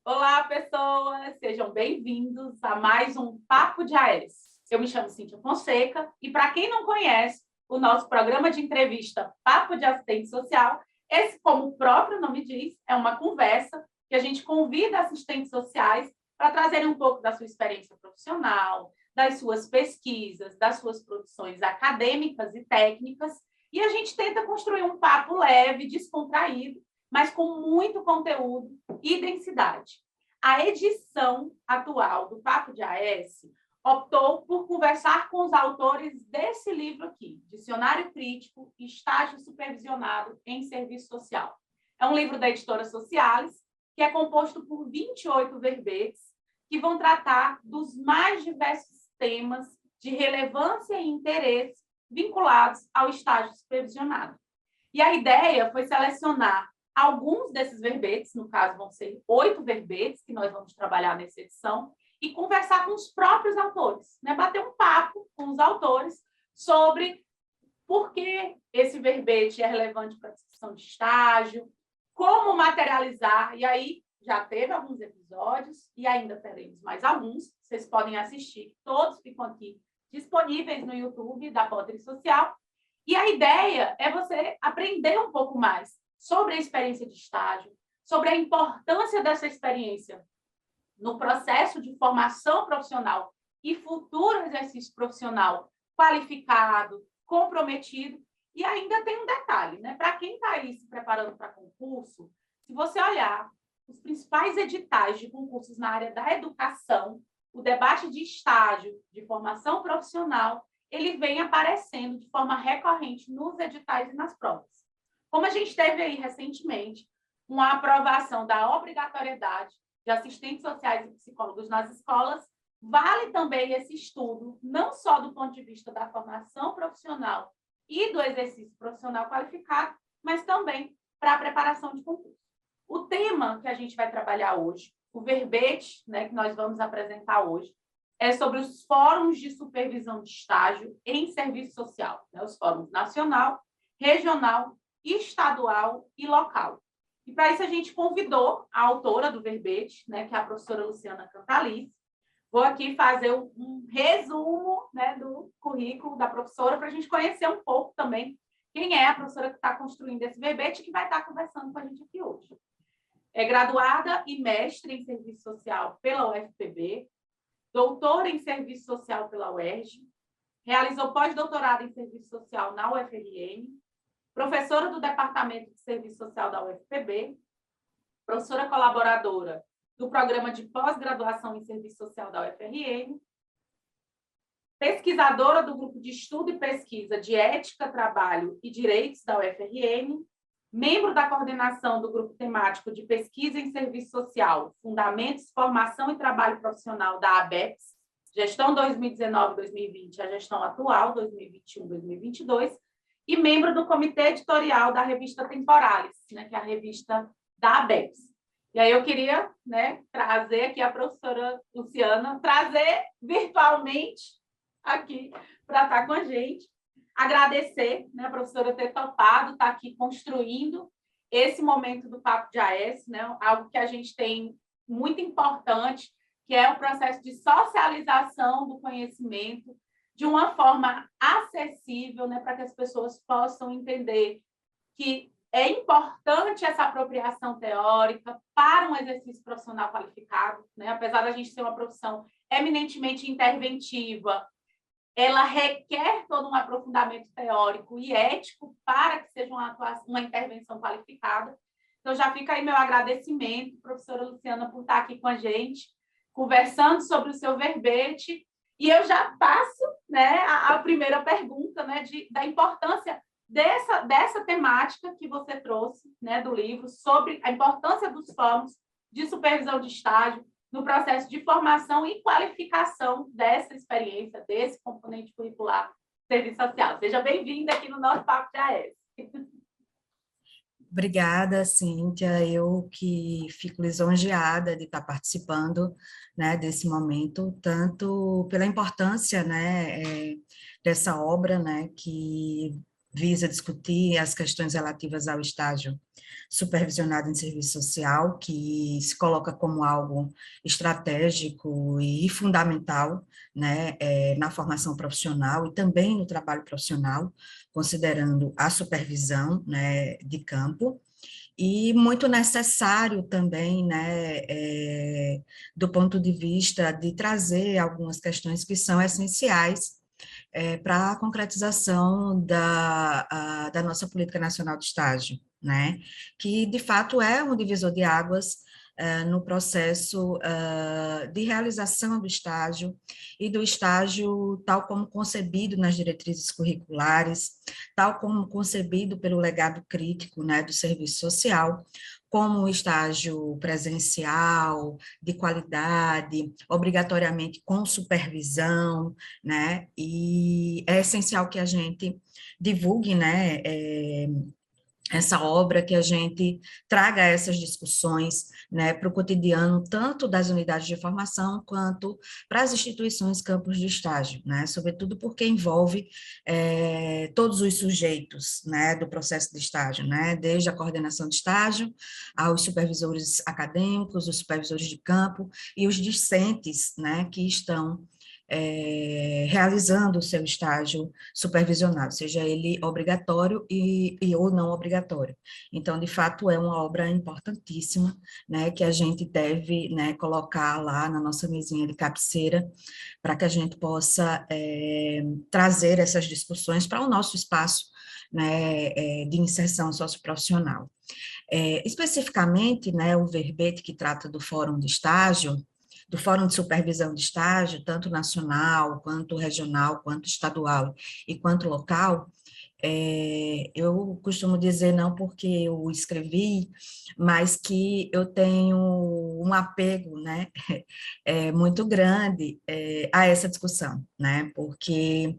Olá, pessoas! Sejam bem-vindos a mais um Papo de AES. Eu me chamo Cíntia Fonseca e, para quem não conhece, o nosso programa de entrevista Papo de Assistente Social, esse, como o próprio nome diz, é uma conversa que a gente convida assistentes sociais para trazerem um pouco da sua experiência profissional, das suas pesquisas, das suas produções acadêmicas e técnicas, e a gente tenta construir um papo leve, descontraído, mas com muito conteúdo e densidade. A edição atual do Papo de AS optou por conversar com os autores desse livro aqui, Dicionário Crítico, Estágio Supervisionado em Serviço Social. É um livro da editora Socialis, que é composto por 28 verbetes, que vão tratar dos mais diversos temas de relevância e interesse vinculados ao estágio supervisionado. E a ideia foi selecionar alguns desses verbetes, no caso vão ser 8 verbetes que nós vamos trabalhar nessa edição, e conversar com os próprios autores, né? Bater um papo com os autores sobre por que esse verbete é relevante para a discussão de estágio, como materializar, e aí já teve alguns episódios, e ainda teremos mais alguns, vocês podem assistir, todos ficam aqui disponíveis no YouTube da Potri Social, e a ideia é você aprender um pouco mais sobre a experiência de estágio, sobre a importância dessa experiência no processo de formação profissional e futuro exercício profissional qualificado, comprometido. E ainda tem um detalhe, né? Para quem está aí se preparando para concurso, se você olhar os principais editais de concursos na área da educação, o debate de estágio, de formação profissional, ele vem aparecendo de forma recorrente nos editais e nas provas. Como a gente teve aí recentemente uma aprovação da obrigatoriedade de assistentes sociais e psicólogos nas escolas, vale também esse estudo, não só do ponto de vista da formação profissional e do exercício profissional qualificado, mas também para a preparação de concurso. O tema que a gente vai trabalhar hoje, o verbete, né, que nós vamos apresentar hoje, é sobre os fóruns de supervisão de estágio em serviço social, né, os fóruns nacional, regional, estadual e local. E para isso a gente convidou a autora do verbete, né, que é a professora Luciana Cantalice. Vou aqui fazer um resumo, né, do currículo da professora para a gente conhecer um pouco também quem é a professora que está construindo esse verbete e que vai estar conversando com a gente aqui hoje. É graduada e mestre em Serviço Social pela UFPB, doutora em Serviço Social pela UERJ, realizou pós-doutorado em Serviço Social na UFRN, professora do Departamento de Serviço Social da UFPB, professora colaboradora do Programa de Pós-Graduação em Serviço Social da UFRN, pesquisadora do Grupo de Estudo e Pesquisa de Ética, Trabalho e Direitos da UFRN, membro da coordenação do Grupo Temático de Pesquisa em Serviço Social, Fundamentos, Formação e Trabalho Profissional da ABEPS, gestão 2019-2020, a gestão atual, 2021-2022, e membro do comitê editorial da revista Temporalis, né, que é a revista da ABEPS. E aí eu queria, né, trazer aqui a professora Luciana, trazer virtualmente aqui para estar com a gente, agradecer, né, a professora ter topado, estar aqui construindo esse momento do Papo de AS, né, algo que a gente tem muito importante, que é o processo de socialização do conhecimento de uma forma acessível, né, para que as pessoas possam entender que é importante essa apropriação teórica para um exercício profissional qualificado, né? Apesar da gente ser uma profissão eminentemente interventiva, ela requer todo um aprofundamento teórico e ético para que seja uma intervenção qualificada. Então, já fica aí meu agradecimento, professora Luciana, por estar aqui com a gente, conversando sobre o seu verbete. E eu já passo, né, a primeira pergunta, né, da importância dessa temática que você trouxe, né, do livro, sobre a importância dos fóruns de supervisão de estágio no processo de formação e qualificação dessa experiência, desse componente curricular de serviço social. Seja bem-vinda aqui no nosso Papo de AES. Obrigada, Cíntia. Eu que fico lisonjeada de estar participando, né, desse momento, tanto pela importância, né, dessa obra, né, que visa discutir as questões relativas ao estágio supervisionado em serviço social, que se coloca como algo estratégico e fundamental, né, na formação profissional e também no trabalho profissional, considerando a supervisão, né, de campo, e muito necessário também, né, do ponto de vista de trazer algumas questões que são essenciais para a concretização da nossa Política Nacional de Estágio, né, que de fato é um divisor de águas no processo de realização do estágio e do estágio tal como concebido nas diretrizes curriculares, tal como concebido pelo legado crítico, né, do serviço social, como um estágio presencial, de qualidade, obrigatoriamente com supervisão, né, e é essencial que a gente divulgue, né, essa obra, que a gente traga essas discussões, né, para o cotidiano, tanto das unidades de formação, quanto para as instituições campos de estágio, né, sobretudo porque envolve todos os sujeitos, né, do processo de estágio, né, desde a coordenação de estágio, aos supervisores acadêmicos, os supervisores de campo e os discentes, né, que estão realizando o seu estágio supervisionado, seja ele obrigatório e ou não obrigatório. Então, de fato, é uma obra importantíssima, né, que a gente deve, né, colocar lá na nossa mesinha de cabeceira, para que a gente possa trazer essas discussões para o nosso espaço, né, de inserção socioprofissional. Especificamente, né, o verbete que trata do Fórum de Estágio, do Fórum de Supervisão de Estágio, tanto nacional, quanto regional, quanto estadual e quanto local, eu costumo dizer não porque eu escrevi, mas que eu tenho um apego, né, muito grande a essa discussão, né, porque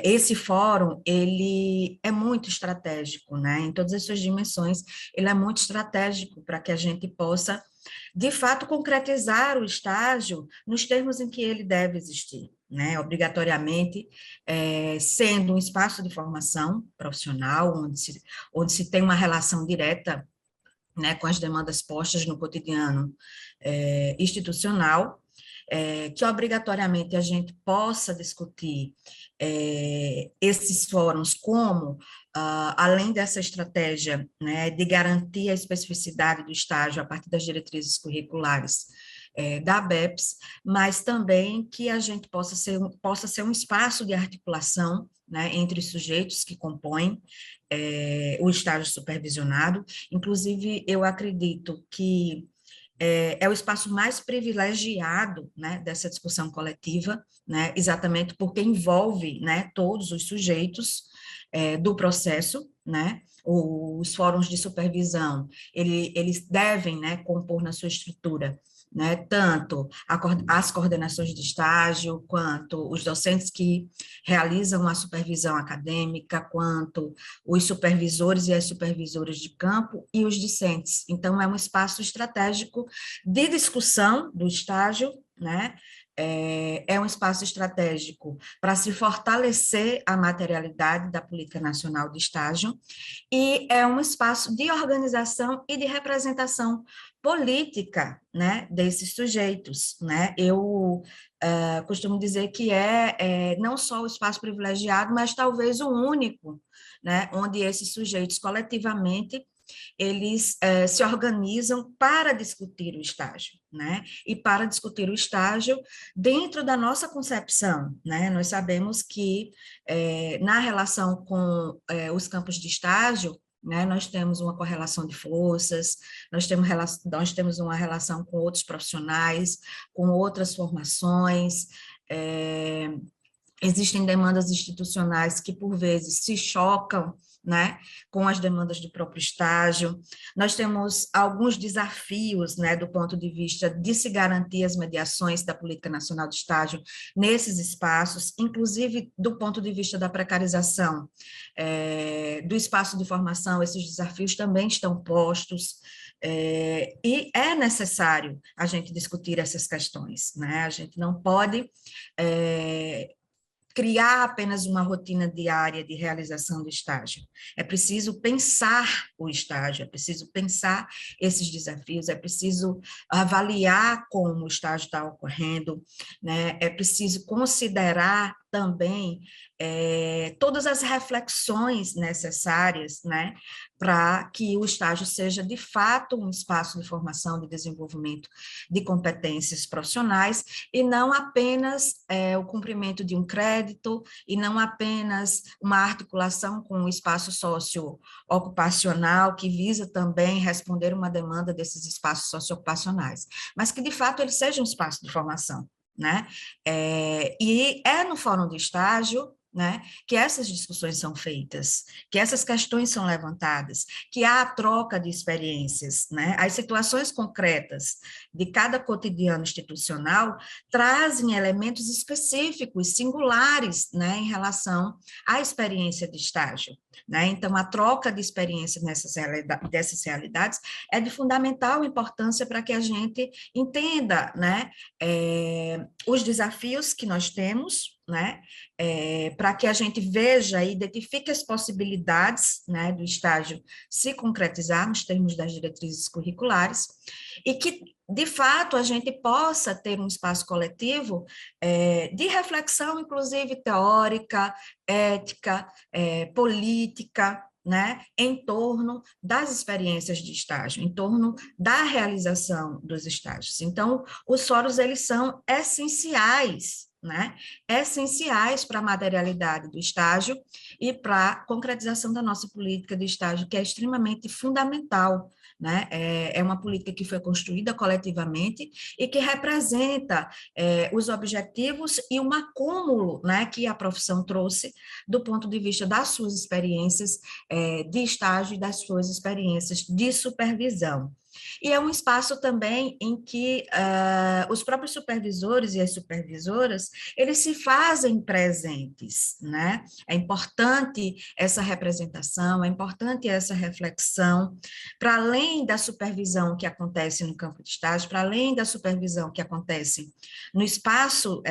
esse fórum, ele é muito estratégico, né, em todas as suas dimensões, ele é muito estratégico para que a gente possa, de fato, concretizar o estágio nos termos em que ele deve existir, né, obrigatoriamente, sendo um espaço de formação profissional, onde se tem uma relação direta, né, com as demandas postas no cotidiano institucional, que obrigatoriamente a gente possa discutir esses fóruns como, além dessa estratégia, né, de garantir a especificidade do estágio a partir das diretrizes curriculares da ABEPS, mas também que a gente possa ser um espaço de articulação, né, entre os sujeitos que compõem o estágio supervisionado. Inclusive, eu acredito que é o espaço mais privilegiado, né, dessa discussão coletiva, né, exatamente porque envolve, né, todos os sujeitos do processo, né, os fóruns de supervisão, eles devem, né, compor na sua estrutura, né, tanto as coordenações de estágio, quanto os docentes que realizam a supervisão acadêmica, quanto os supervisores e as supervisoras de campo e os discentes. Então, é um espaço estratégico de discussão do estágio, né? É um espaço estratégico para se fortalecer a materialidade da Política Nacional de Estágio e é um espaço de organização e de representação política, né, desses sujeitos, né? Eu costumo dizer que não só o espaço privilegiado, mas talvez o único, né, onde esses sujeitos coletivamente eles se organizam para discutir o estágio, né? E para discutir o estágio dentro da nossa concepção, né? Nós sabemos que na relação com os campos de estágio, né, nós temos uma correlação de forças, nós temos uma relação com outros profissionais, com outras formações, existem demandas institucionais que, por vezes, se chocam, né, com as demandas do próprio estágio. Nós temos alguns desafios, né, do ponto de vista de se garantir as mediações da Política Nacional de Estágio nesses espaços, inclusive do ponto de vista da precarização do espaço de formação, esses desafios também estão postos, e é necessário a gente discutir essas questões, né? A gente não pode criar apenas uma rotina diária de realização do estágio. É preciso pensar o estágio, é preciso pensar esses desafios, é preciso avaliar como o estágio está ocorrendo, né? É preciso considerar também todas as reflexões necessárias, né, para que o estágio seja, de fato, um espaço de formação, de desenvolvimento de competências profissionais, e não apenas o cumprimento de um crédito, e não apenas uma articulação com o espaço socioocupacional, que visa também responder uma demanda desses espaços socioocupacionais, mas que, de fato, ele seja um espaço de formação, né? E é no fórum de estágio, né, que essas discussões são feitas, que essas questões são levantadas, que há a troca de experiências, né? As situações concretas de cada cotidiano institucional trazem elementos específicos, singulares, né, em relação à experiência de estágio, né? Então, a troca de experiências dessas realidades é de fundamental importância para que a gente entenda, né, os desafios que nós temos, né, para que a gente veja e identifique as possibilidades, né, do estágio se concretizar nos termos das diretrizes curriculares, e que, de fato, a gente possa ter um espaço coletivo de reflexão, inclusive teórica, ética, política, né, em torno das experiências de estágio, em torno da realização dos estágios. Então, os fóruns, eles são essenciais, né, essenciais para a materialidade do estágio e para a concretização da nossa política de estágio, que é extremamente fundamental, né? É uma política que foi construída coletivamente e que representa os objetivos e um acúmulo, né, que a profissão trouxe do ponto de vista das suas experiências de estágio e das suas experiências de supervisão. E é um espaço também em que os próprios supervisores e as supervisoras, eles se fazem presentes, né? É importante essa representação, é importante essa reflexão, para além da supervisão que acontece no campo de estágio, para além da supervisão que acontece no espaço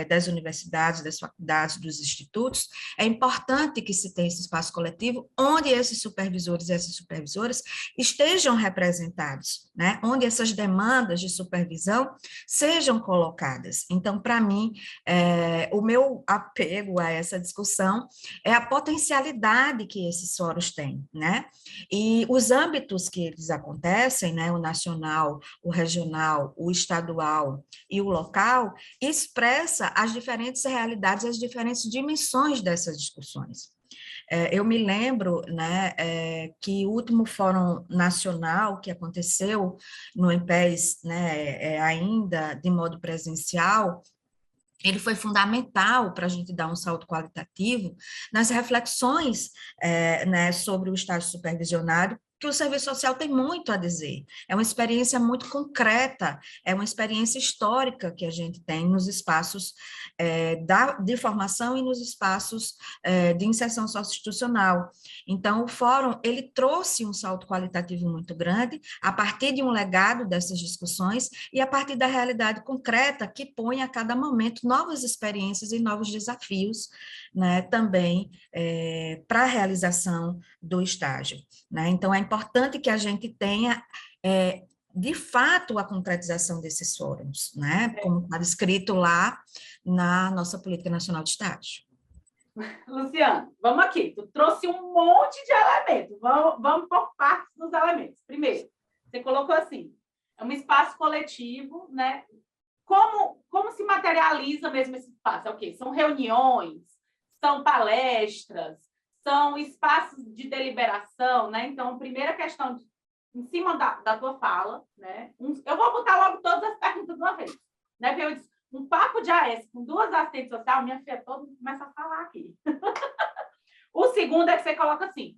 das universidades, das faculdades, dos institutos, é importante que se tenha esse espaço coletivo onde esses supervisores e essas supervisoras estejam representados, né? Onde essas demandas de supervisão sejam colocadas. Então, para mim, o meu apego a essa discussão é a potencialidade que esses fóruns têm, né? E os âmbitos que eles acontecem, né? O nacional, o regional, o estadual e o local, expressa as diferentes realidades, as diferentes dimensões dessas discussões. Eu me lembro, né, que o último Fórum Nacional que aconteceu no EMPES, né, ainda de modo presencial, ele foi fundamental para a gente dar um salto qualitativo nas reflexões né, sobre o estágio supervisionado, que o serviço social tem muito a dizer. É uma experiência muito concreta, é uma experiência histórica que a gente tem nos espaços de formação e nos espaços de inserção socioinstitucional. Então, o fórum, ele trouxe um salto qualitativo muito grande, a partir de um legado dessas discussões e a partir da realidade concreta que põe a cada momento novas experiências e novos desafios, né, também para a realização do estágio, né? Então, é importante que a gente tenha, de fato, a concretização desses fóruns, né? Como está escrito lá na nossa Política Nacional de Estágio. Luciana, vamos aqui. Tu trouxe um monte de elementos. Vamos por partes dos elementos. Primeiro, você colocou assim, é um espaço coletivo, né? Como se materializa mesmo esse espaço? É o quê? São reuniões, são palestras, são espaços de deliberação, né? Então, primeira questão, em cima da tua fala, né? Eu vou botar logo todas as perguntas de uma vez, né? Porque eu disse, um papo de AS com 2 assistentes sociais, minha filha toda começa a falar aqui. O segundo é que você coloca assim,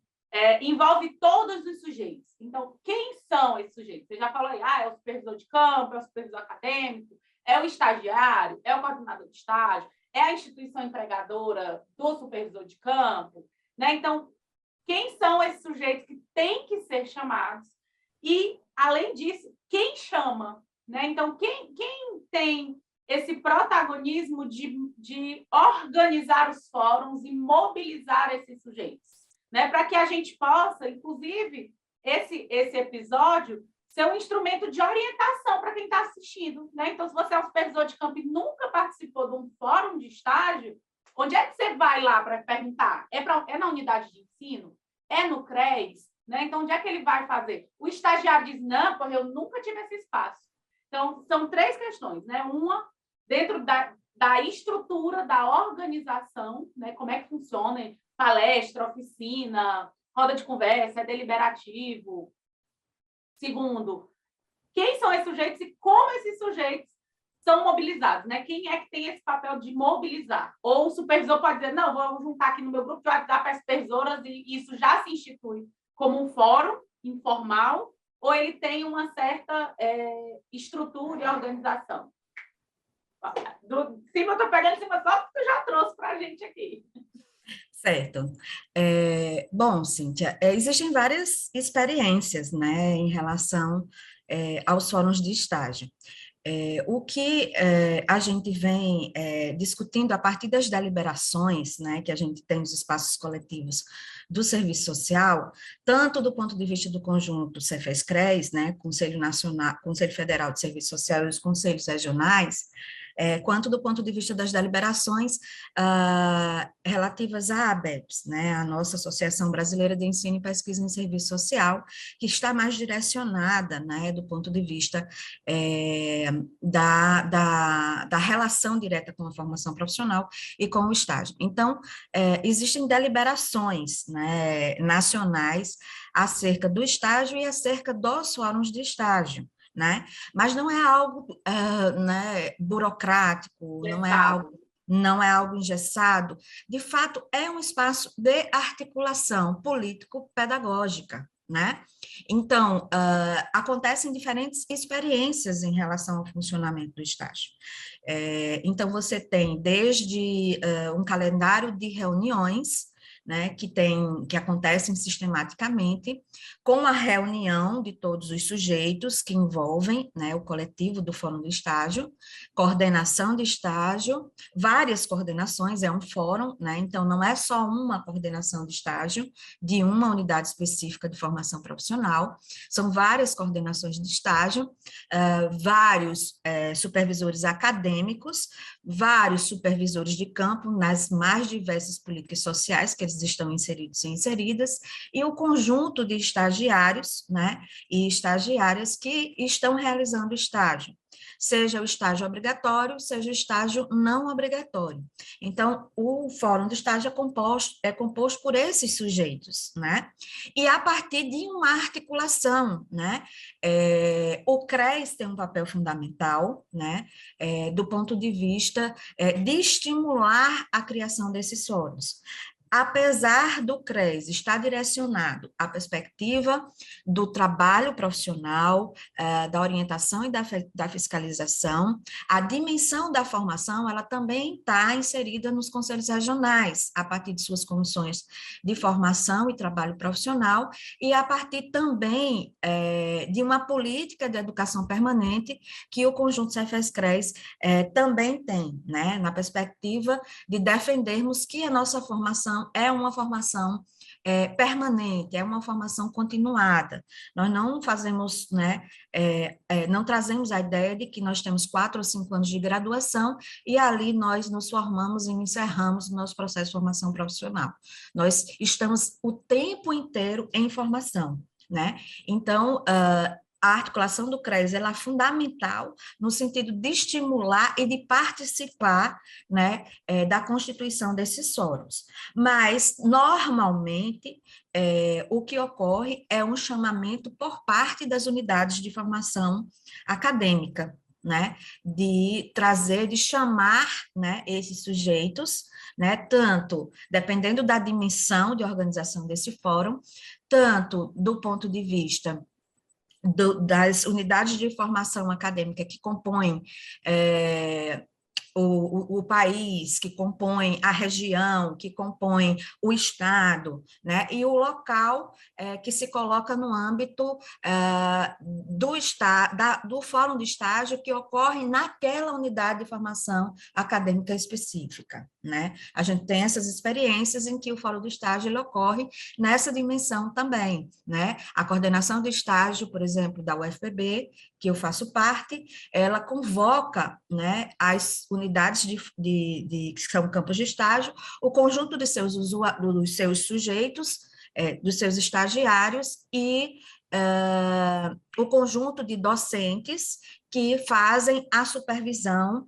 envolve todos os sujeitos. Então, quem são esses sujeitos? Você já falou aí, é o supervisor de campo, é o supervisor acadêmico, é o estagiário, é o coordenador de estágio, é a instituição empregadora do supervisor de campo, né? Então, quem são esses sujeitos que têm que ser chamados? E, além disso, quem chama, né? Então, quem tem esse protagonismo de organizar os fóruns e mobilizar esses sujeitos, né? Para que a gente possa, inclusive, esse episódio ser um instrumento de orientação para quem está assistindo, né? Então, se você é um supervisor de campo e nunca participou de um fórum de estágio, onde é que você vai lá para perguntar? É na unidade de ensino? É no CRES? Né? Então, onde é que ele vai fazer? O estagiário diz, não, porque eu nunca tive esse espaço. Então, são 3 questões, né? Uma, dentro da estrutura, da organização, né? Como é que funciona, palestra, oficina, roda de conversa, é deliberativo. Segundo, quem são esses sujeitos e como esses sujeitos são mobilizados, né? Quem é que tem esse papel de mobilizar? Ou o supervisor pode dizer, não, vou juntar aqui no meu grupo de WhatsApp para as supervisoras e isso já se institui como um fórum informal, ou ele tem uma certa estrutura e organização? Cima, eu estou pegando em cima só porque tu já trouxe para a gente aqui. Certo. Bom, Cíntia, existem várias experiências, né, em relação aos fóruns de estágio. O que a gente vem discutindo a partir das deliberações, né, que a gente tem nos espaços coletivos do serviço social, tanto do ponto de vista do conjunto Cefes-CRES, né, Conselho Nacional, Conselho Federal de Serviço Social e os conselhos regionais, quanto do ponto de vista das deliberações relativas à ABEPS, né, a nossa Associação Brasileira de Ensino e Pesquisa em Serviço Social, que está mais direcionada, né, do ponto de vista da relação direta com a formação profissional e com o estágio. Então, existem deliberações, né, nacionais acerca do estágio e acerca dos fóruns de estágio, né? Mas não é algo né, burocrático, não é algo engessado. De fato, é um espaço de articulação político-pedagógica, né? Então, acontecem diferentes experiências em relação ao funcionamento do estágio. Então, você tem desde um calendário de reuniões, né, que acontecem sistematicamente, com a reunião de todos os sujeitos que envolvem, né, o coletivo do Fórum do Estágio, coordenação de estágio, várias coordenações, é um fórum, né, então não é só uma coordenação de estágio, de uma unidade específica de formação profissional, são várias coordenações de estágio, vários supervisores acadêmicos, vários supervisores de campo nas mais diversas políticas sociais que eles estão inseridos e inseridas, e o conjunto de estagiários, né, e estagiárias que estão realizando estágio, seja o estágio obrigatório, seja o estágio não obrigatório. Então, o Fórum do Estágio é composto por esses sujeitos, né? E a partir de uma articulação, né? O CRES tem um papel fundamental, né? Do ponto de vista de estimular a criação desses fóruns. Apesar do CRES estar direcionado à perspectiva do trabalho profissional, da orientação e da fiscalização, a dimensão da formação, ela também está inserida nos conselhos regionais, a partir de suas comissões de formação e trabalho profissional, e a partir também de uma política de educação permanente que o Conjunto Cefes-CRES também tem, né, na perspectiva de defendermos que a nossa formação é uma formação permanente, é uma formação continuada. Nós não fazemos, né, não trazemos a ideia de que nós temos 4 ou 5 anos de graduação e ali nós nos formamos e encerramos o nosso processo de formação profissional. Nós estamos o tempo inteiro em formação, né? Então, a articulação do CRES ela é fundamental no sentido de estimular e de participar, né, da constituição desses fóruns. Mas, normalmente, o que ocorre é um chamamento por parte das unidades de formação acadêmica, né, de trazer, de chamar, né, esses sujeitos, né, tanto, dependendo da dimensão de organização desse fórum, tanto do ponto de vista das unidades de formação acadêmica que compõem o país, que compõe a região, que compõe o estado, né? E o local que se coloca no âmbito do fórum de estágio que ocorre naquela unidade de formação acadêmica específica, né? A gente tem essas experiências em que o fórum de estágio ele ocorre nessa dimensão também, né? A coordenação de estágio, por exemplo, da UFPB, que eu faço parte, ela convoca, né, as unidades que são campos de estágio, o conjunto de dos seus sujeitos, dos seus estagiários e o conjunto de docentes que fazem a supervisão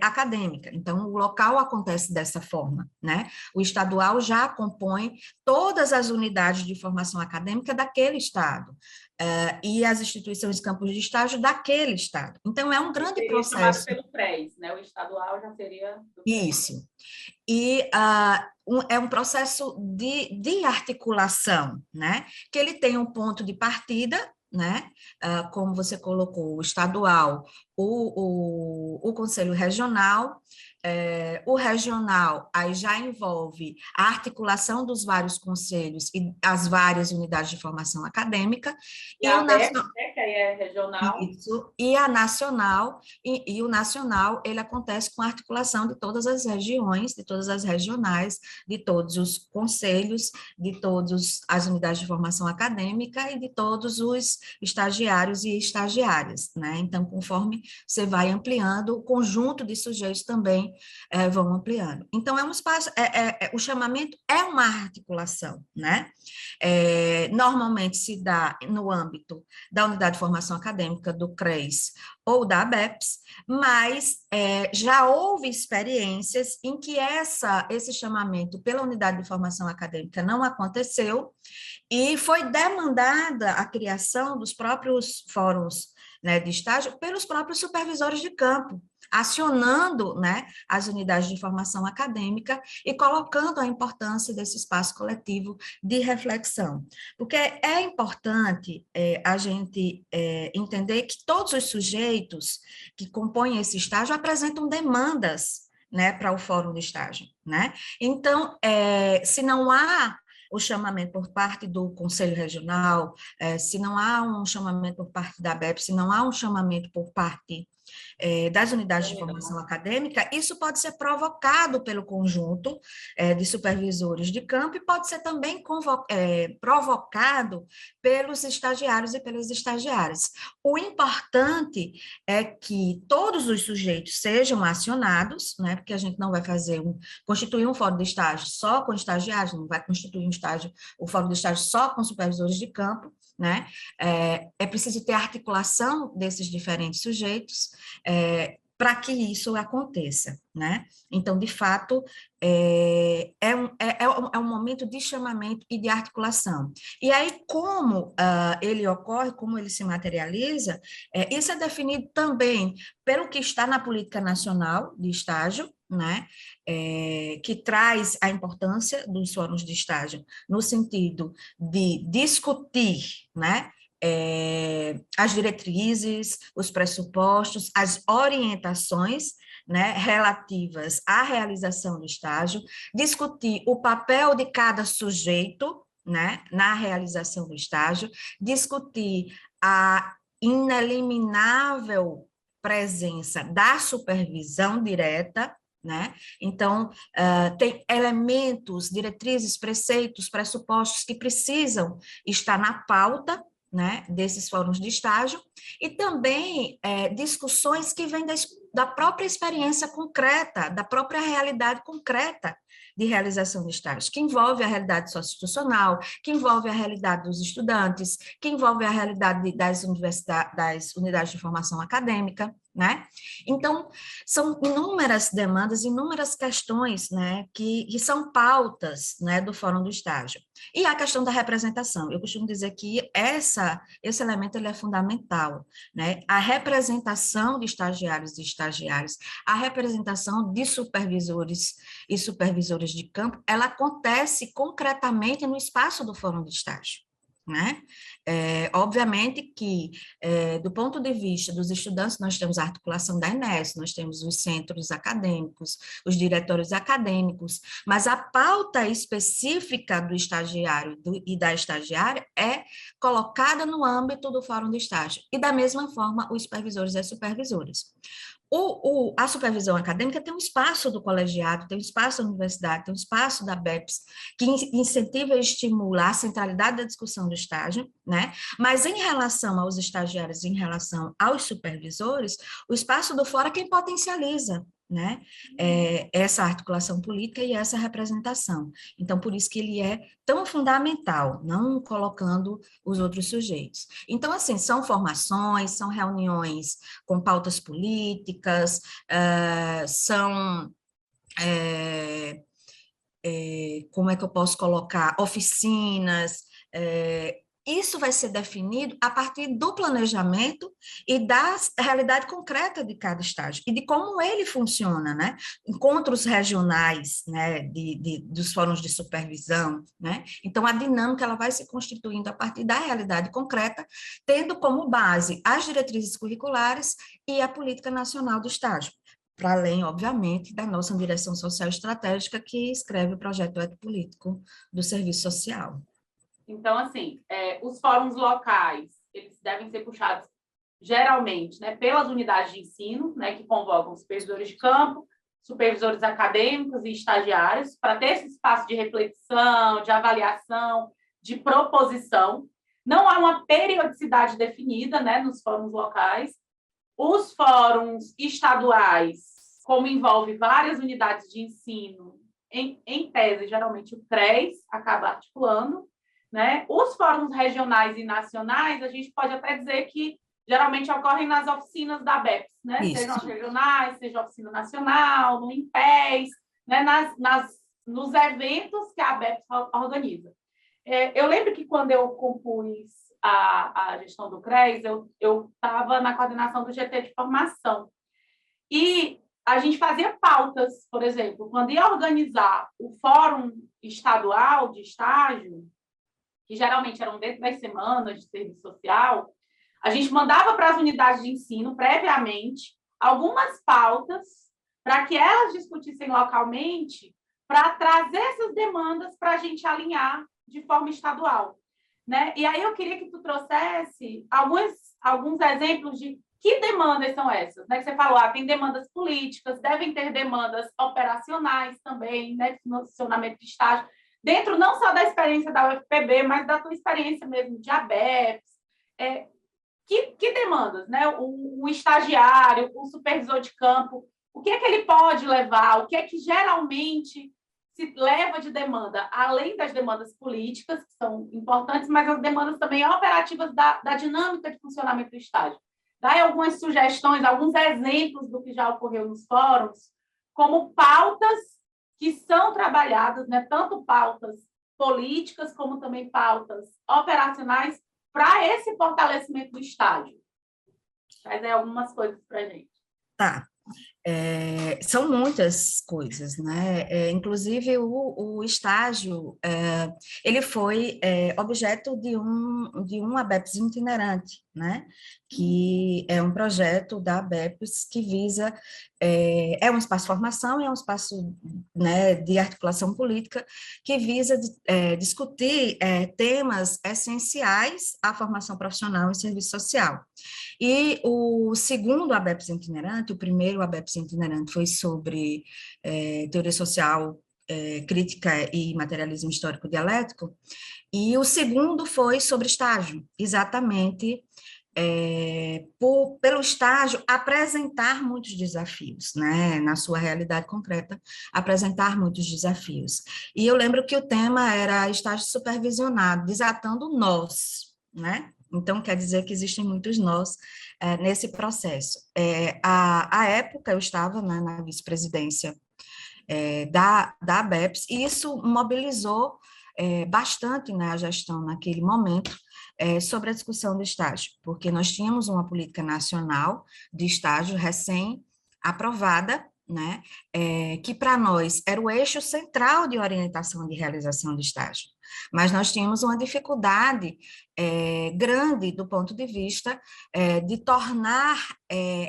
acadêmica. Então, o local acontece dessa forma, né? O estadual já compõe todas as unidades de formação acadêmica daquele estado, e as instituições campos de estágio daquele estado. Então, é um grande seria processo. chamado pelo PRES, né? O estadual já seria... Isso. E é um processo de articulação, né? Que ele tem um ponto de partida, né? Como você colocou, o estadual, o Conselho Regional, o regional aí já envolve a articulação dos vários conselhos e as várias unidades de formação acadêmica, e a ABEP, né, que aí é regional. Isso, e a nacional, e o nacional, ele acontece com a articulação de todas as regiões, de todas as regionais, de todos os conselhos, de todas as unidades de formação acadêmica e de todos os estagiários e estagiárias, né? Então, conforme você vai ampliando, o conjunto de sujeitos também vão ampliando. Então, é um espaço, o chamamento é uma articulação, né? Normalmente se dá no âmbito da unidade de formação acadêmica, do CRES ou da ABEPS, mas já houve experiências em que esse chamamento pela unidade de formação acadêmica não aconteceu e foi demandada a criação dos próprios fóruns, né, de estágio pelos próprios supervisores de campo, acionando, né, as unidades de formação acadêmica e colocando a importância desse espaço coletivo de reflexão. Porque é importante a gente entender que todos os sujeitos que compõem esse estágio apresentam demandas, né, para o fórum de estágio, né? Então, se não há o chamamento por parte do Conselho Regional, se não há um chamamento por parte da ABEP, se não há um chamamento por parte das unidades de formação acadêmica, isso pode ser provocado pelo conjunto de supervisores de campo e pode ser também provocado pelos estagiários e pelas estagiárias. O importante é que todos os sujeitos sejam acionados, né, porque a gente não vai constituir um fórum de estágio só com estagiários, não vai constituir o fórum de estágio só com supervisores de campo, né? É preciso ter articulação desses diferentes sujeitos para que isso aconteça, né? Então, de fato, é um momento de chamamento e de articulação. E aí, como ele ocorre, como ele se materializa, isso é definido também pelo que está na Política Nacional de Estágio, né, que traz a importância dos fóruns de estágio no sentido de discutir, né, as diretrizes, os pressupostos, as orientações, né, relativas à realização do estágio, discutir o papel de cada sujeito, né, na realização do estágio, discutir a ineliminável presença da supervisão direta, né? Então, tem elementos, diretrizes, preceitos, pressupostos que precisam estar na pauta, né, desses fóruns de estágio, e também discussões que vêm da própria experiência concreta, da própria realidade concreta de realização de estágio, que envolve a realidade socioinstitucional, que envolve a realidade dos estudantes, que envolve a realidade das unidades de formação acadêmica, né? Então, são inúmeras demandas, inúmeras questões, né, que são pautas, né, do Fórum do Estágio. E a questão da representação, eu costumo dizer que esse elemento ele é fundamental, né? A representação de estagiários e estagiárias, a representação de supervisores e supervisores de campo, ela acontece concretamente no espaço do Fórum de Estágio, né? Obviamente que, do ponto de vista dos estudantes, nós temos a articulação da Enes, nós temos os centros acadêmicos, os diretórios acadêmicos, mas a pauta específica do estagiário e da estagiária é colocada no âmbito do Fórum de Estágio, e da mesma forma os supervisores e as supervisoras. A supervisão acadêmica tem um espaço do colegiado, tem um espaço da universidade, tem um espaço da BEPS, que incentiva e estimula a centralidade da discussão do estágio, né? Mas em relação aos estagiários, em relação aos supervisores, o espaço do fora é quem potencializa, né? Essa articulação política e essa representação. Então, por isso que ele é tão fundamental, não colocando os outros sujeitos. Então, assim, são formações, são reuniões com pautas políticas, são... como é que eu posso colocar? Oficinas, isso vai ser definido a partir do planejamento e da realidade concreta de cada estágio, e de como ele funciona, né? Encontros regionais, né, dos fóruns de supervisão, né? Então, a dinâmica ela vai se constituindo a partir da realidade concreta, tendo como base as diretrizes curriculares e a política nacional do estágio, para além, obviamente, da nossa direção social estratégica, que escreve o projeto ético-político do serviço social. Então, assim, os fóruns locais, eles devem ser puxados, geralmente, né, pelas unidades de ensino, né, que convocam supervisores de campo, supervisores acadêmicos e estagiários, para ter esse espaço de reflexão, de avaliação, de proposição. Não há uma periodicidade definida, né, nos fóruns locais. Os fóruns estaduais, como envolve várias unidades de ensino, em tese, geralmente o CRES acaba articulando, né? Os fóruns regionais e nacionais, a gente pode até dizer que geralmente ocorrem nas oficinas da BEPS, né? Sejam as regionais, seja a oficina nacional, no IMPES, né? Nos eventos que a BEPS organiza. Eu lembro que quando eu compus a gestão do CRES, eu estava na coordenação do GT de formação. E a gente fazia pautas, por exemplo, quando ia organizar o fórum estadual de estágio, que geralmente eram dentro das semanas de serviço social, a gente mandava para as unidades de ensino, previamente, algumas pautas para que elas discutissem localmente, para trazer essas demandas para a gente alinhar de forma estadual, né? E aí eu queria que tu trouxesse alguns exemplos de que demandas são essas, né? Que você falou, tem demandas políticas, devem ter demandas operacionais também, né? No funcionamento de estágio, dentro não só da experiência da UFPB, mas da tua experiência mesmo de ABEPS. Que demandas, né? O estagiário, o supervisor de campo, o que é que ele pode levar, o que é que geralmente se leva de demanda, além das demandas políticas, que são importantes, mas as demandas também operativas da dinâmica de funcionamento do estágio. Dá aí algumas sugestões, alguns exemplos do que já ocorreu nos fóruns, como pautas que são trabalhadas, né, tanto pautas políticas como também pautas operacionais para esse fortalecimento do estágio. Traz aí algumas coisas para a gente. Tá. São muitas coisas, né? Inclusive, o estágio, ele foi objeto de um ABEPS itinerante, né? Que é um projeto da ABEPS que visa, é um espaço de formação, é um espaço, né, de articulação política, que visa discutir temas essenciais à formação profissional em serviço social. E o segundo ABEPS itinerante, o primeiro ABEPS itinerante foi sobre teoria social, crítica e materialismo histórico dialético, e o segundo foi sobre estágio, exatamente pelo estágio apresentar muitos desafios, né, na sua realidade concreta, apresentar muitos desafios. E eu lembro que o tema era estágio supervisionado, desatando nós, né? Então, quer dizer que existem muitos nós nesse processo. À época, eu estava, né, na vice-presidência da ABEPS, e isso mobilizou bastante, né, a gestão naquele momento, sobre a discussão do estágio, porque nós tínhamos uma política nacional de estágio recém-aprovada, né, que para nós era o eixo central de orientação de realização do estágio. mas nós tínhamos uma dificuldade grande do ponto de vista de tornar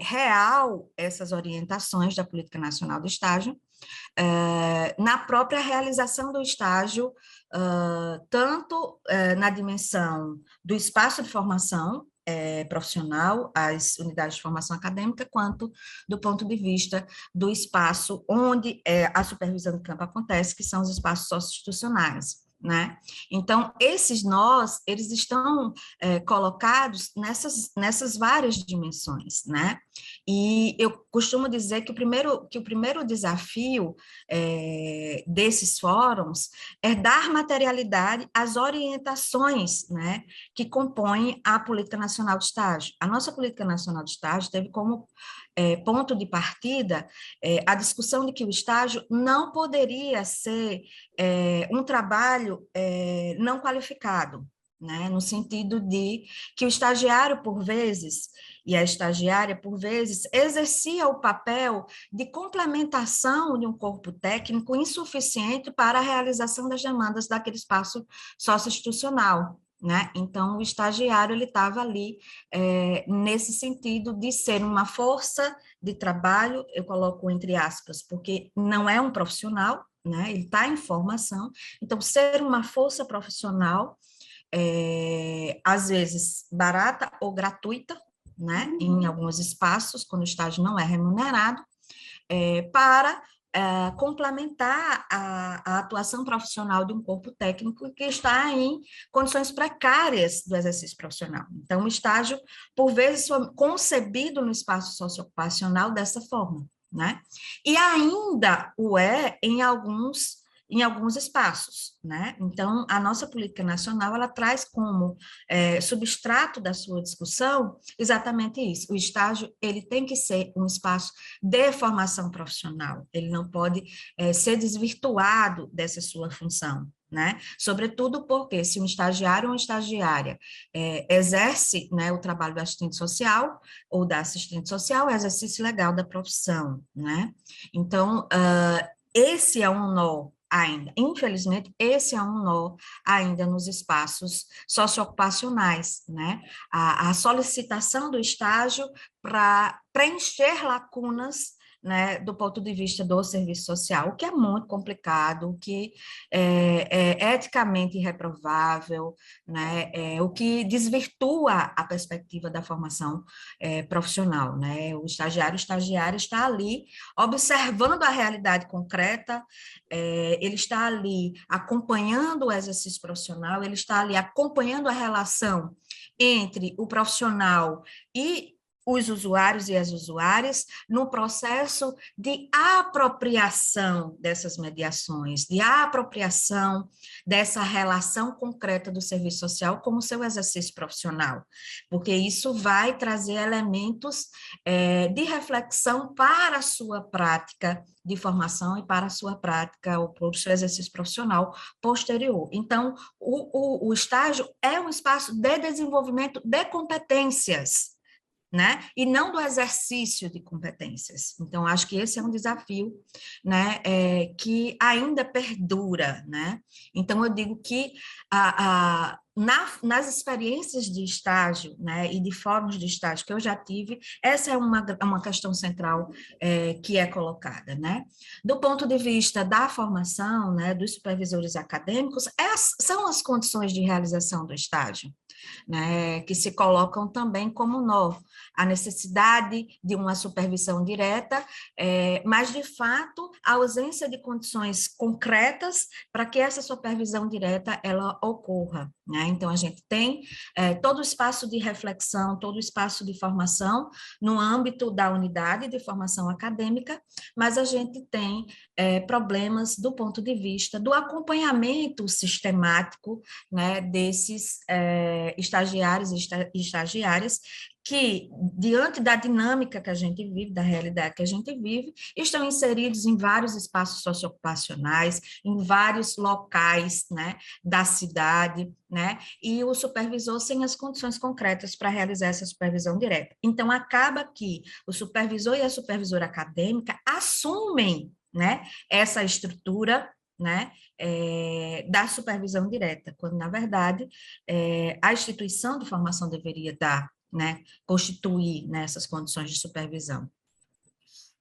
real essas orientações da Política Nacional do Estágio, na própria realização do estágio, tanto na dimensão do espaço de formação profissional, as unidades de formação acadêmica, quanto do ponto de vista do espaço onde a supervisão de campo acontece, que são os espaços socioinstitucionais. Né? Então, esses nós, eles estão colocados nessas várias dimensões, né? E eu costumo dizer que o primeiro desafio desses fóruns é dar materialidade às orientações, né, que compõem a Política Nacional de Estágio. A nossa Política Nacional de Estágio teve como ponto de partida a discussão de que o estágio não poderia ser um trabalho não qualificado, né, no sentido de que o estagiário, por vezes, e a estagiária, por vezes, exercia o papel de complementação de um corpo técnico insuficiente para a realização das demandas daquele espaço socioinstitucional. Né? Então, o estagiário ele estava ali nesse sentido de ser uma força de trabalho, eu coloco entre aspas, porque não é um profissional, né? Ele está em formação, então, ser uma força profissional, às vezes barata ou gratuita, né? Em alguns espaços, quando o estágio não é remunerado, para complementar a atuação profissional de um corpo técnico que está em condições precárias do exercício profissional. Então, o estágio, por vezes, foi concebido no espaço socioocupacional dessa forma, né? E ainda o é em alguns espaços, né? Então, a nossa política nacional, ela traz como substrato da sua discussão exatamente isso. O estágio, ele tem que ser um espaço de formação profissional, ele não pode ser desvirtuado dessa sua função, né? Sobretudo porque se um estagiário ou uma estagiária exerce, né, o trabalho do assistente social ou da assistente social, é exercício legal da profissão, né? Então, esse é um nó ainda. Infelizmente, esse é um nó ainda nos espaços socioocupacionais, né? A solicitação do estágio para preencher lacunas, né, do ponto de vista do serviço social, o que é muito complicado, o que é eticamente reprovável, né, o que desvirtua a perspectiva da formação profissional, né? O estagiária está ali observando a realidade concreta, ele está ali acompanhando o exercício profissional, ele está ali acompanhando a relação entre o profissional e os usuários e as usuárias no processo de apropriação dessas mediações, de apropriação dessa relação concreta do serviço social como seu exercício profissional, porque isso vai trazer elementos de reflexão para a sua prática de formação e para a sua prática ou para o seu exercício profissional posterior. Então, o estágio é um espaço de desenvolvimento de competências, né? E não do exercício de competências. Então, acho que esse é um desafio, né, que ainda perdura, né? Então, eu digo que nas experiências de estágio, né, e de fóruns de estágio que eu já tive, essa é uma questão central que é colocada, né? Do ponto de vista da formação, né, dos supervisores acadêmicos, são as condições de realização do estágio, né, que se colocam também como nó, a necessidade de uma supervisão direta, mas, de fato, a ausência de condições concretas para que essa supervisão direta ela ocorra, né? Então, a gente tem todo o espaço de reflexão, todo o espaço de formação no âmbito da unidade de formação acadêmica, mas a gente tem problemas do ponto de vista do acompanhamento sistemático, né, desses estagiários e estagiárias que, diante da dinâmica que a gente vive, da realidade que a gente vive, estão inseridos em vários espaços socioocupacionais, em vários locais, né, da cidade, né, e o supervisor sem as condições concretas para realizar essa supervisão direta. Então, acaba que o supervisor e a supervisora acadêmica assumem, né, essa estrutura né, da supervisão direta, quando, na verdade, a instituição de formação deveria dar, né, constituir nessas condições de supervisão.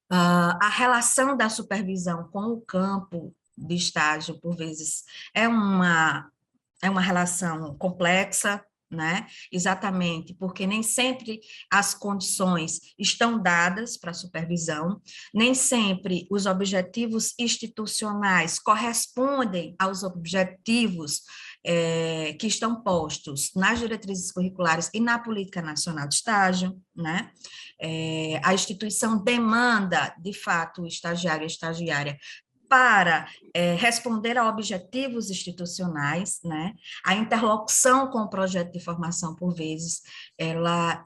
A relação da supervisão com o campo de estágio, por vezes, é uma relação complexa, né? Exatamente, porque nem sempre as condições estão dadas para a supervisão, nem sempre os objetivos institucionais correspondem aos objetivos que estão postos nas diretrizes curriculares e na Política Nacional de Estágio, né? A instituição demanda, de fato, o estagiário e a estagiária para responder a objetivos institucionais, né? A interlocução com o projeto de formação, por vezes, ela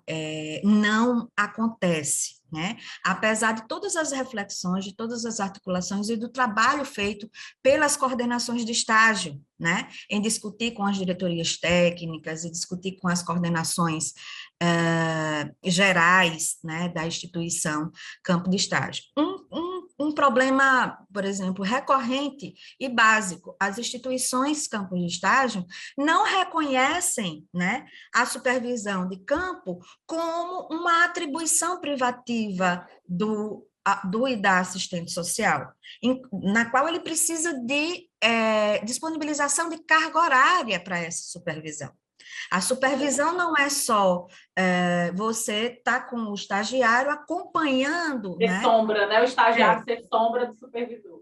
não acontece, né? Apesar de todas as reflexões, de todas as articulações e do trabalho feito pelas coordenações de estágio, né? Em discutir com as diretorias técnicas e discutir com as coordenações gerais, né, da instituição campo de estágio. Um problema, por exemplo, recorrente e básico, as instituições campos de estágio não reconhecem, né, a supervisão de campo como uma atribuição privativa do e da assistente social, na qual ele precisa de disponibilização de carga horária para essa supervisão. A supervisão não é só você estar com o estagiário acompanhando, ser, né? Sombra, né? O estagiário ser sombra do supervisor.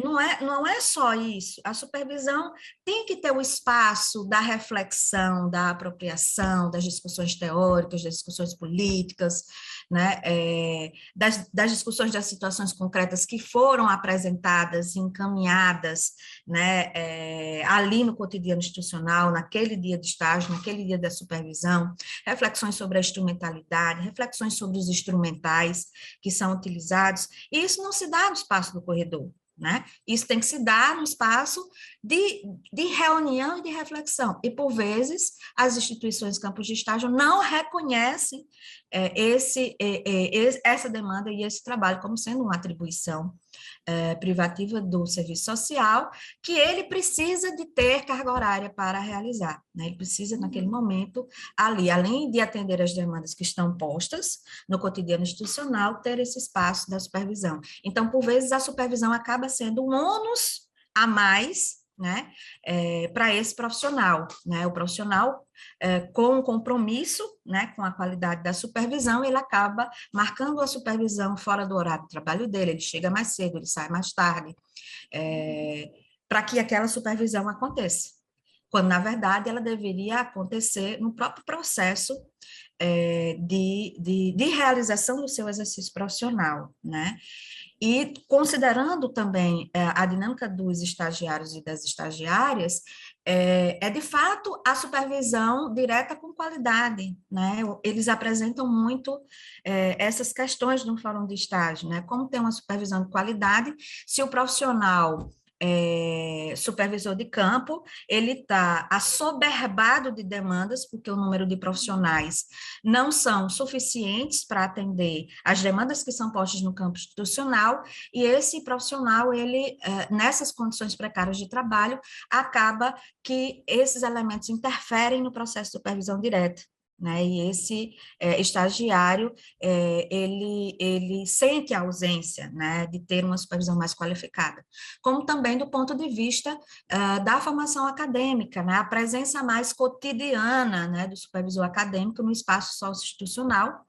Não é só isso. A supervisão tem que ter o espaço da reflexão, da apropriação, das discussões teóricas, das discussões políticas, né? Das discussões das situações concretas que foram apresentadas, encaminhadas, né? Ali no cotidiano institucional, naquele dia de estágio, naquele dia da supervisão, reflexões sobre a instrumentalidade, reflexões sobre os instrumentais que são utilizados, e isso não se dá no espaço do corredor. Né? Isso tem que se dar no espaço de reunião e de reflexão. E, por vezes, as instituições campos de estágio não reconhecem essa demanda e esse trabalho como sendo uma atribuição privativa do serviço social, que ele precisa de ter carga horária para realizar. Né? Ele precisa, naquele momento, ali, além de atender as demandas que estão postas no cotidiano institucional, ter esse espaço da supervisão. Então, por vezes, a supervisão acaba sendo um ônus a mais, né, para esse profissional, né, o profissional com um compromisso, né, com a qualidade da supervisão, ele acaba marcando a supervisão fora do horário de trabalho dele, ele chega mais cedo, ele sai mais tarde, para que aquela supervisão aconteça, quando, na verdade, ela deveria acontecer no próprio processo de realização do seu exercício profissional, né? E considerando também a dinâmica dos estagiários e das estagiárias, de fato a supervisão direta com qualidade, né? Eles apresentam muito essas questões no fórum de estágio, né? Como ter uma supervisão de qualidade se o profissional supervisor de campo, ele está assoberbado de demandas, porque o número de profissionais não são suficientes para atender as demandas que são postas no campo institucional, e esse profissional, ele, nessas condições precárias de trabalho, acaba que esses elementos interferem no processo de supervisão direta. Né? E esse estagiário, ele sente a ausência, né, de ter uma supervisão mais qualificada, como também do ponto de vista da formação acadêmica, né, a presença mais cotidiana, né, do supervisor acadêmico no espaço socioinstitucional,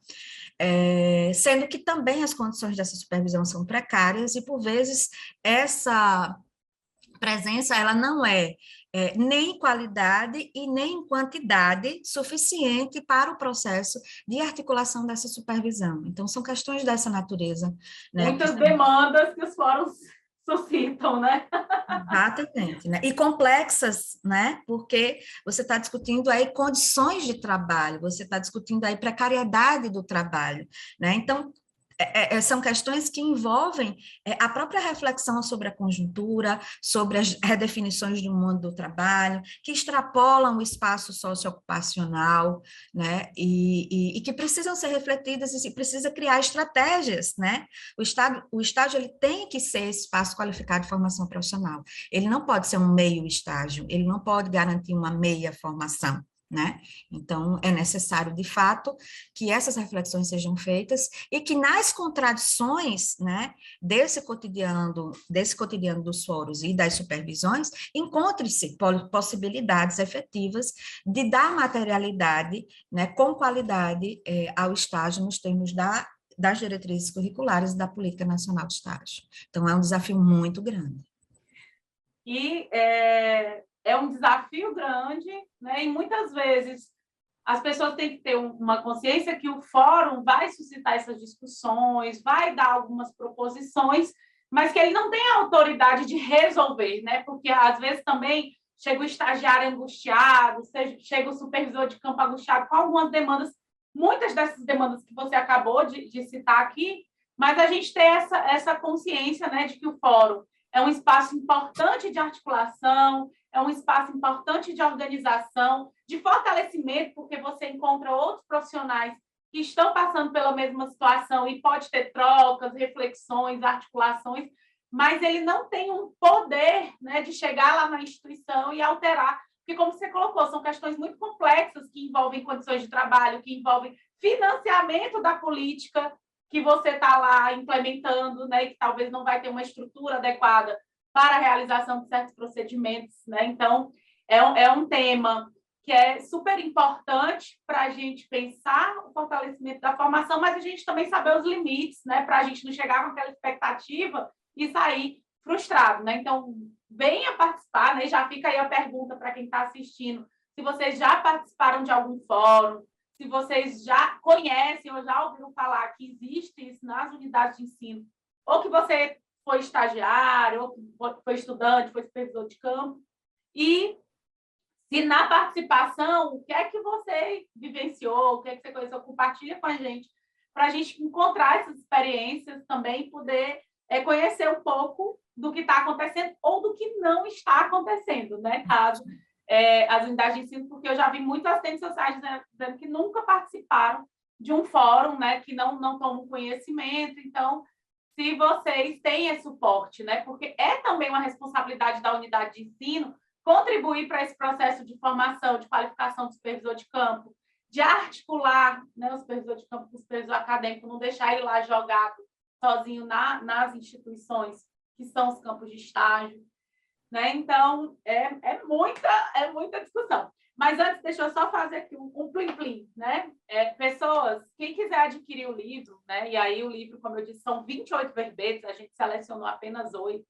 sendo que também as condições dessa supervisão são precárias e, por vezes, essa presença, ela não nem qualidade e nem quantidade suficiente para o processo de articulação dessa supervisão. Então, são questões dessa natureza. Né, muitas demandas que os fóruns suscitam, né? Exatamente, né? E complexas, né? Porque você está discutindo aí condições de trabalho, você está discutindo aí precariedade do trabalho, né? Então, são questões que envolvem a própria reflexão sobre a conjuntura, sobre as redefinições do mundo do trabalho, que extrapolam o espaço socioocupacional, né, e que precisam ser refletidas, e se precisa criar estratégias, né? O estágio ele tem que ser espaço qualificado de formação profissional. Ele não pode ser um meio estágio, ele não pode garantir uma meia formação, né? Então, é necessário, de fato, que essas reflexões sejam feitas e que nas contradições, né, desse cotidiano dos fóruns e das supervisões, encontre-se possibilidades efetivas de dar materialidade, né, com qualidade ao estágio nos termos das diretrizes curriculares e da Política Nacional de Estágio. Então, é um desafio muito grande. E é um desafio grande, né? E muitas vezes as pessoas têm que ter uma consciência que o fórum vai suscitar essas discussões, vai dar algumas proposições, mas que ele não tem a autoridade de resolver, né? Porque às vezes também chega o estagiário angustiado, chega o supervisor de campo angustiado com algumas demandas, muitas dessas demandas que você acabou de citar aqui, mas a gente tem essa consciência, né, de que o fórum é um espaço importante de articulação, é um espaço importante de organização, de fortalecimento, porque você encontra outros profissionais que estão passando pela mesma situação e pode ter trocas, reflexões, articulações, mas ele não tem um poder, né, de chegar lá na instituição e alterar, porque, como você colocou, são questões muito complexas que envolvem condições de trabalho, que envolvem financiamento da política que você está lá implementando, né, e que talvez não vai ter uma estrutura adequada para a realização de certos procedimentos, né? Então, é um tema que é super importante para a gente pensar o fortalecimento da formação, mas a gente também saber os limites, né, para a gente não chegar com aquela expectativa e sair frustrado, né? Então, venha participar, né? Já fica aí a pergunta para quem está assistindo, se vocês já participaram de algum fórum, se vocês já conhecem ou já ouviram falar que existe isso nas unidades de ensino, ou que você foi estagiário, ou que foi estudante, foi supervisor de campo, e se na participação, o que é que você vivenciou, o que é que você conheceu, compartilha com a gente, para a gente encontrar essas experiências também, poder conhecer um pouco do que está acontecendo ou do que não está acontecendo, né? Caso as unidades de ensino, porque eu já vi muitas assistentes sociais dizendo que nunca participaram de um fórum, né, que não tomam conhecimento. Então, se vocês têm esse suporte, né, porque é também uma responsabilidade da unidade de ensino contribuir para esse processo de formação, de qualificação do supervisor de campo, de articular, né, o supervisor de campo com o supervisor acadêmico, não deixar ele lá jogado sozinho nas instituições que são os campos de estágio. Né? Então, é muita discussão. Mas antes, deixa eu só fazer aqui um plim-plim, né? Pessoas, quem quiser adquirir o livro, né? E aí o livro, como eu disse, são 28 verbetes, a gente selecionou apenas 8.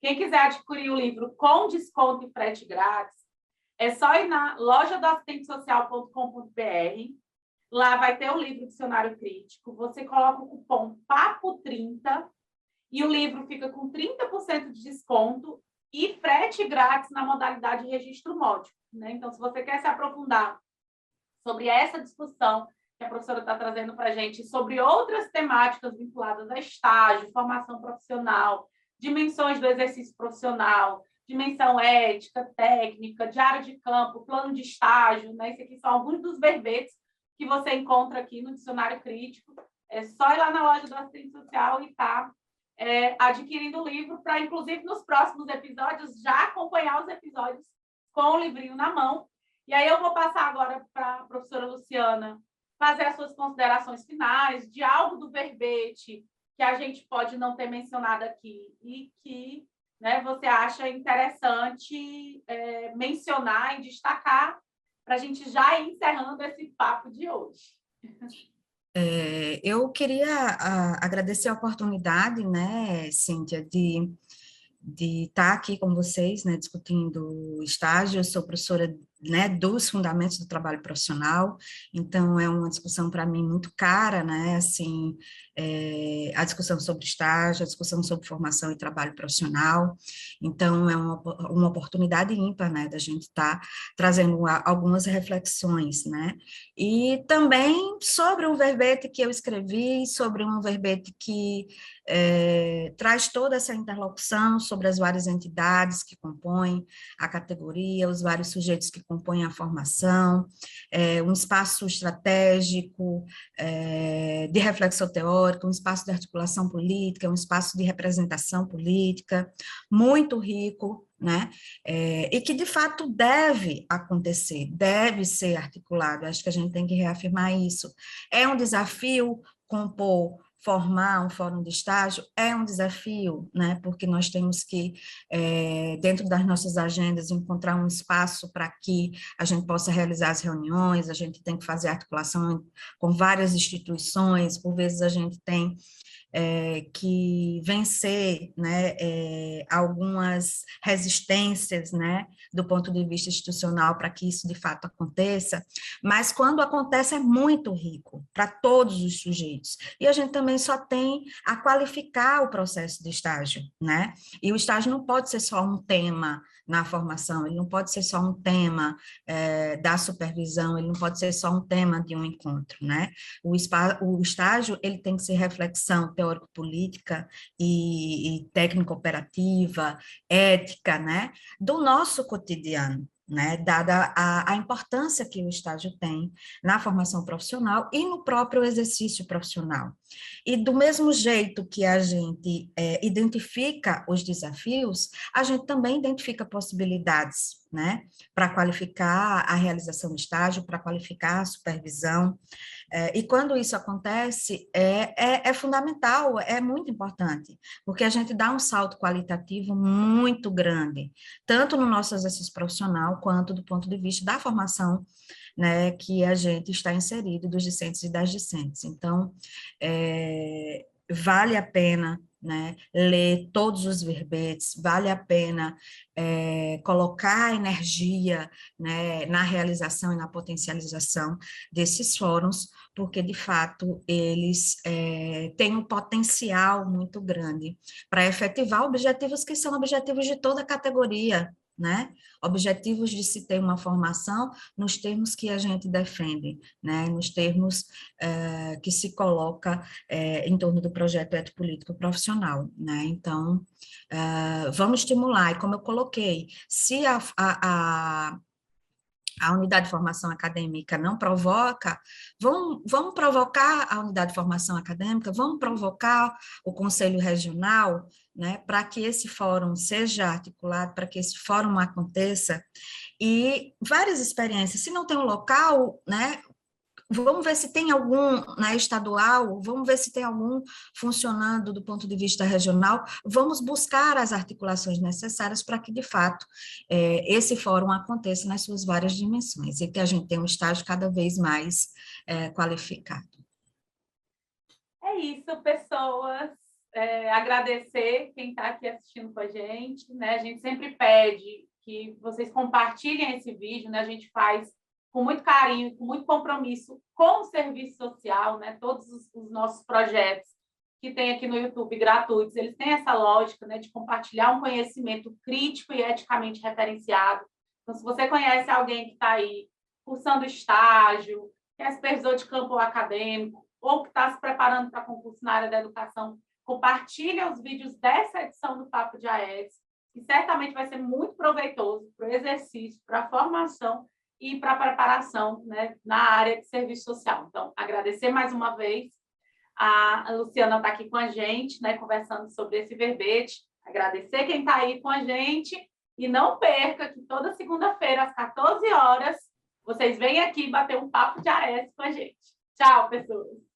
Quem quiser adquirir o livro com desconto e frete grátis, é só ir na lojadoassistentesocial.com.br. Lá vai ter o livro Dicionário Crítico. Você coloca o cupom PAPO30 e o livro fica com 30% de desconto e frete grátis na modalidade registro módico, né? Então, se você quer se aprofundar sobre essa discussão que a professora está trazendo para a gente, sobre outras temáticas vinculadas a estágio, formação profissional, dimensões do exercício profissional, dimensão ética, técnica, diário de campo, plano de estágio, né? Esses aqui são alguns dos verbetes que você encontra aqui no Dicionário Crítico. É só ir lá na loja do assistente social e estar adquirindo o livro para, inclusive, nos próximos episódios, já acompanhar os episódios com o livrinho na mão. E aí eu vou passar agora para a professora Luciana fazer as suas considerações finais de algo do verbete que a gente pode não ter mencionado aqui e que, né, você acha interessante mencionar e destacar para a gente já ir encerrando esse papo de hoje. Eu queria agradecer a oportunidade, né, Cíntia, de estar aqui com vocês, né, discutindo estágio. Eu sou professora né, dos fundamentos do trabalho profissional. Então, é uma discussão, para mim, muito cara, né, assim, a discussão sobre estágio, a discussão sobre formação e trabalho profissional. Então, é uma oportunidade ímpar, né, da gente estar trazendo algumas reflexões, né, e também sobre um verbete que eu escrevi, sobre um verbete que traz toda essa interlocução sobre as várias entidades que compõem a categoria, os vários sujeitos que compõem a formação, um espaço estratégico de reflexão teórica, um espaço de articulação política, um espaço de representação política, muito rico, né? E que, de fato, deve acontecer, deve ser articulado. Acho que a gente tem que reafirmar isso. É um desafio formar um fórum de estágio, é um desafio, né? Porque nós temos que, dentro das nossas agendas, encontrar um espaço para que a gente possa realizar as reuniões, a gente tem que fazer articulação com várias instituições, por vezes a gente tem que vencer, né, algumas resistências, né, do ponto de vista institucional para que isso de fato aconteça, mas quando acontece é muito rico para todos os sujeitos. E a gente também só tem a qualificar o processo de estágio, né? E o estágio não pode ser só um tema na formação, ele não pode ser só um tema da supervisão, ele não pode ser só um tema de um encontro, né? O estágio, ele tem que ser reflexão teórico-política e técnico-operativa, ética, né, do nosso cotidiano, né, dada a importância que o estágio tem na formação profissional e no próprio exercício profissional. E do mesmo jeito que a gente identifica os desafios, a gente também identifica possibilidades, né, para qualificar a realização do estágio, para qualificar a supervisão, e quando isso acontece, é fundamental, é muito importante, porque a gente dá um salto qualitativo muito grande, tanto no nosso exercício profissional, quanto do ponto de vista da formação, né, que a gente está inserido, dos discentes e das discentes. Então, vale a pena, né, ler todos os verbetes, vale a pena colocar energia, né, na realização e na potencialização desses fóruns, porque, de fato, eles têm um potencial muito grande para efetivar objetivos que são objetivos de toda a categoria, né? Objetivos de se ter uma formação nos termos que a gente defende, né? Nos termos que se coloca em torno do projeto ético-político profissional, né? Então, vamos estimular, e como eu coloquei, se a unidade de formação acadêmica não provoca, vamos provocar a unidade de formação acadêmica, vamos provocar o Conselho Regional, né, para que esse fórum seja articulado, para que esse fórum aconteça, e várias experiências, se não tem um local, né, vamos ver se tem algum na estadual, vamos ver se tem algum funcionando do ponto de vista regional, vamos buscar as articulações necessárias para que, de fato, esse fórum aconteça nas suas várias dimensões e que a gente tenha um estágio cada vez mais qualificado. É isso, pessoas. Agradecer quem está aqui assistindo com a gente, né? A gente sempre pede que vocês compartilhem esse vídeo, né? A gente faz com muito carinho, com muito compromisso com o serviço social, né? Todos os nossos projetos que tem aqui no YouTube gratuitos, eles têm essa lógica, né, de compartilhar um conhecimento crítico e eticamente referenciado. Então, se você conhece alguém que está aí cursando estágio, que é supervisor de campo acadêmico, ou que está se preparando para concurso na área da educação, compartilhe os vídeos dessa edição do Papo de AES, que certamente vai ser muito proveitoso para o exercício, para a formação e para a preparação, né, na área de serviço social. Então, agradecer mais uma vez. A Luciana está aqui com a gente, né, conversando sobre esse verbete. Agradecer quem está aí com a gente. E não perca que toda segunda-feira, às 14 horas, vocês vêm aqui bater um papo de AES com a gente. Tchau, pessoas!